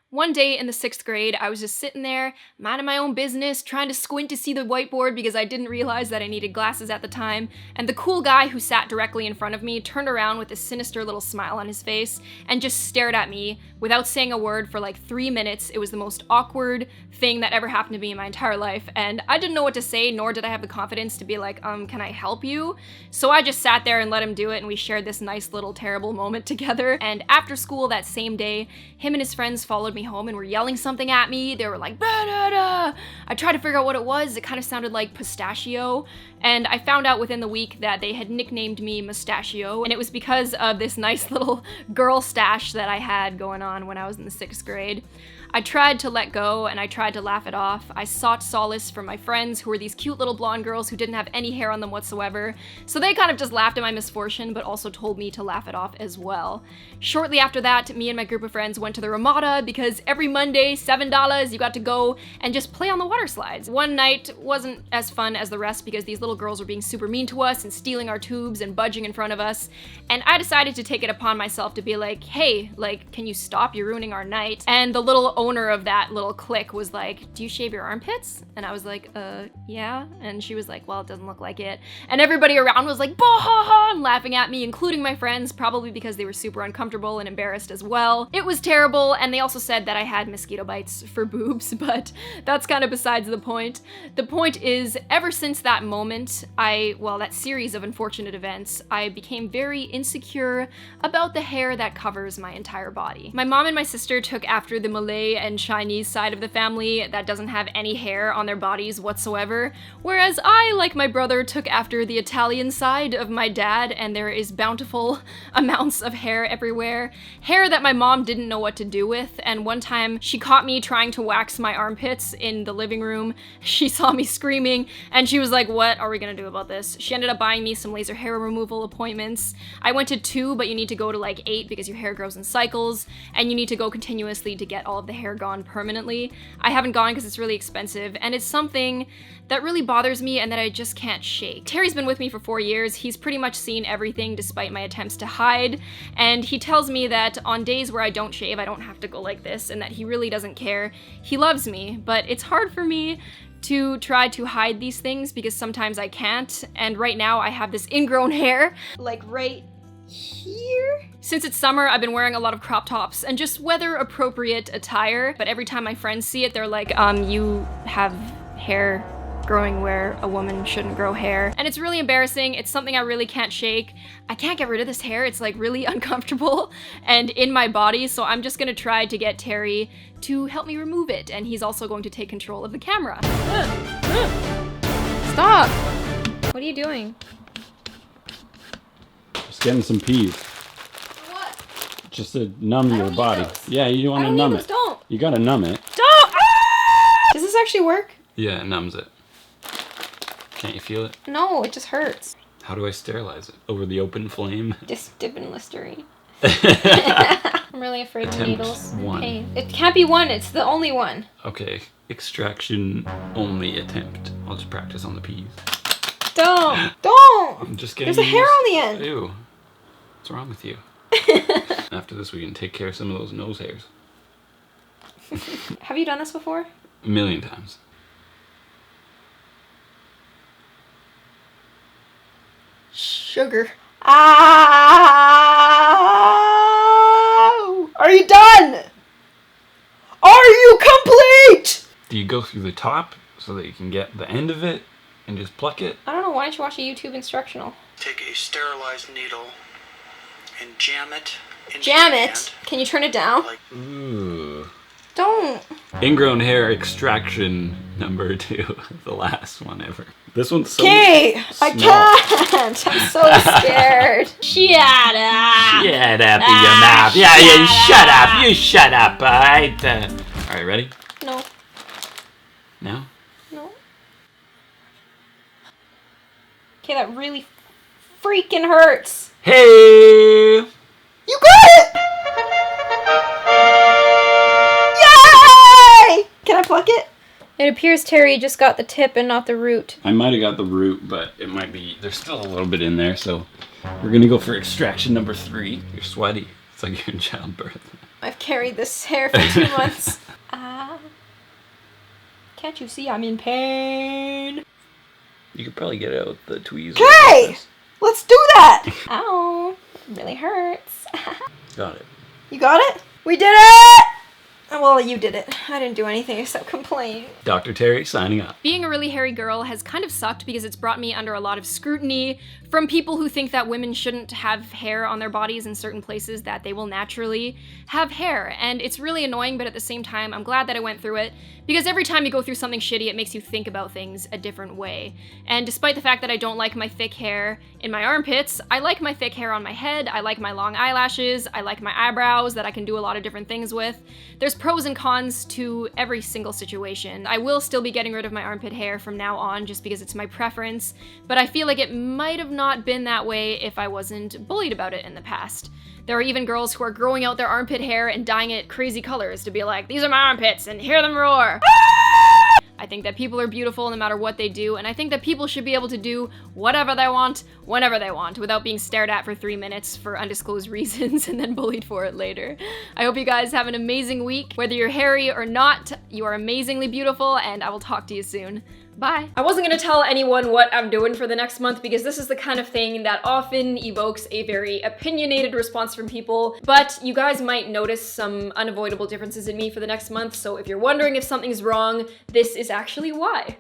One day in the 6th grade, I was just sitting there, minding my own business, trying to squint to see the whiteboard because I didn't realize that I needed glasses at the time, and the cool guy who sat directly in front of me turned around with a sinister little smile on his face and just stared at me without saying a word for like 3 minutes. It was the most awkward thing that ever happened to me in my entire life, and I didn't know what to say, nor did I have the confidence to be like, can I help you? So I just sat there and let him do it, and we shared this nice little terrible moment together. And after school that same day, him and his friends followed me home and were yelling something at me. They were like, "Bah, da, da." I tried to figure out what it was. It kind of sounded like pistachio, and I found out within the week that they had nicknamed me Mustachio, and it was because of this nice little girl stash that I had going on when I was in the 6th grade. I tried to let go and I tried to laugh it off. I sought solace from my friends, who were these cute little blonde girls who didn't have any hair on them whatsoever. So they kind of just laughed at my misfortune, but also told me to laugh it off as well. Shortly after that, me and my group of friends went to the Ramada because every Monday, $7, you got to go and just play on the water slides. One night wasn't as fun as the rest because these little girls were being super mean to us and stealing our tubes and budging in front of us. And I decided to take it upon myself to be like, hey, like, can you stop? You're ruining our night. And the little owner of that little clique was like, do you shave your armpits? And I was like, yeah. And she was like, well, it doesn't look like it. And everybody around was like, bah ha ha, and laughing at me, including my friends, probably because they were super uncomfortable and embarrassed as well. It was terrible, and they also said that I had mosquito bites for boobs, but that's kind of besides the point. The point is, ever since that moment, that series of unfortunate events, I became very insecure about the hair that covers my entire body. My mom and my sister took after the Malay and Chinese side of the family that doesn't have any hair on their bodies whatsoever, whereas I, like my brother, took after the Italian side of my dad, and there is bountiful amounts of hair everywhere. Hair that my mom didn't know what to do with, and one time she caught me trying to wax my armpits in the living room. She saw me screaming, and she was like, what are we gonna do about this? She ended up buying me some laser hair removal appointments. I went to 2, but you need to go to like 8 because your hair grows in cycles, and you need to go continuously to get all of the hair gone permanently. I haven't gone because it's really expensive, and it's something that really bothers me and that I just can't shake. Terry's been with me for 4 years. He's pretty much seen everything despite my attempts to hide, and he tells me that on days where I don't shave, I don't have to go like this, and that he really doesn't care. He loves me, but it's hard for me to try to hide these things because sometimes I can't, and right now I have this ingrown hair, like right here. Since it's summer, I've been wearing a lot of crop tops and just weather-appropriate attire, but every time my friends see it, they're like, you have hair growing where a woman shouldn't grow hair. And it's really embarrassing. It's something I really can't shake. I can't get rid of this hair. It's like really uncomfortable and in my body, so I'm just gonna try to get Terry to help me remove it, and he's also going to take control of the camera. Stop! What are you doing? Just getting some peas. For what? Just to numb your body. Those. Yeah, you want to numb it. Don't. You gotta numb it. Don't! Ah! Does this actually work? Yeah, it numbs it. Can't you feel it? No, it just hurts. How do I sterilize it? Over the open flame? Just dip in Listerine. I'm really afraid of needles and pain. It can't be one, it's the only one. Okay, extraction only attempt. I'll just practice on the peas. Don't! Don't! I'm just getting There's a hair on the end. Ew. What's wrong with you? After this, we can take care of some of those nose hairs. Have you done this before? A million times. Sugar. Ow! Are you done? Are you complete? Do you go through the top so that you can get the end of it and just pluck it? I don't know. Why don't you watch a YouTube instructional? Take a sterilized needle and jam it into Jam your it? hand. Can you turn it down? Ooh. Don't. Ingrown hair extraction number 2. The last one ever. This one's so Okay, I small. can't. I'm so scared. Shut up. Shut up in your mouth. Yeah, you shut up. You shut up, alright? Alright, ready? No. Now? No. Okay, that really freaking hurts. Hey! You got it! Yay! Can I pluck it? It appears Terry just got the tip and not the root. I might have got the root, but it might be, there's still a little bit in there, so we're gonna go for extraction number 3. You're sweaty. It's like you're in childbirth. I've carried this hair for 2 months. Can't you see I'm in pain? You could probably get it out with the tweezers. Okay! Let's do that! Ow. It really hurts. Got it. You got it? We did it! Well, you did it. I didn't do anything except complain. Dr. Terry signing off. Being a really hairy girl has kind of sucked because it's brought me under a lot of scrutiny from people who think that women shouldn't have hair on their bodies in certain places, that they will naturally have hair. And it's really annoying, but at the same time, I'm glad that I went through it, because every time you go through something shitty, it makes you think about things a different way. And despite the fact that I don't like my thick hair in my armpits, I like my thick hair on my head, I like my long eyelashes, I like my eyebrows that I can do a lot of different things with. There's pros and cons to every single situation. I will still be getting rid of my armpit hair from now on just because it's my preference, but I feel like it might have not been that way if I wasn't bullied about it in the past. There are even girls who are growing out their armpit hair and dyeing it crazy colors to be like, these are my armpits and hear them roar. I think that people are beautiful no matter what they do, and I think that people should be able to do whatever they want, whenever they want, without being stared at for 3 minutes for undisclosed reasons and then bullied for it later. I hope you guys have an amazing week. Whether you're hairy or not, you are amazingly beautiful, and I will talk to you soon. Bye. I wasn't gonna tell anyone what I'm doing for the next month because this is the kind of thing that often evokes a very opinionated response from people, but you guys might notice some unavoidable differences in me for the next month, so if you're wondering if something's wrong, this is actually why.